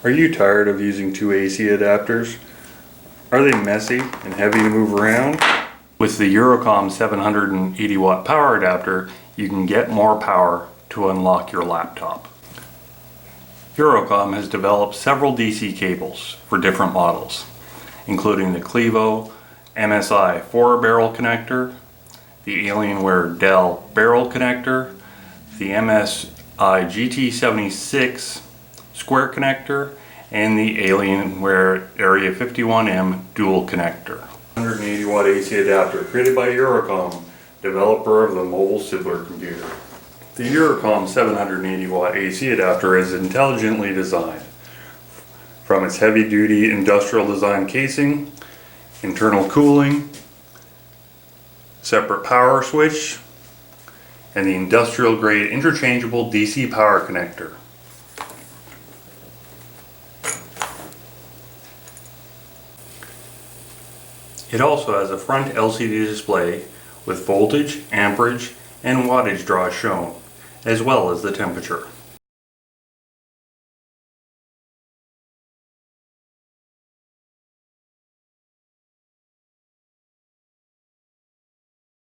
Are you tired of using two AC adapters? Are they messy and heavy to move around? With the Eurocom 780 watt power adapter, you can get more power to unlock your laptop. Eurocom has developed several DC cables for different models, including the Clevo MSI 4-barrel connector, the Alienware Dell barrel connector, the MSI GT76 square connector, and the Alienware Area 51M dual connector. 180 watt AC adapter created by Eurocom, developer of the Mobile Supercomputer. The Eurocom 780 watt AC adapter is intelligently designed. From its heavy-duty industrial design casing, internal cooling, separate power switch, and the industrial grade interchangeable DC power connector. It also has a front LCD display with voltage, amperage, and wattage draw shown, as well as the temperature.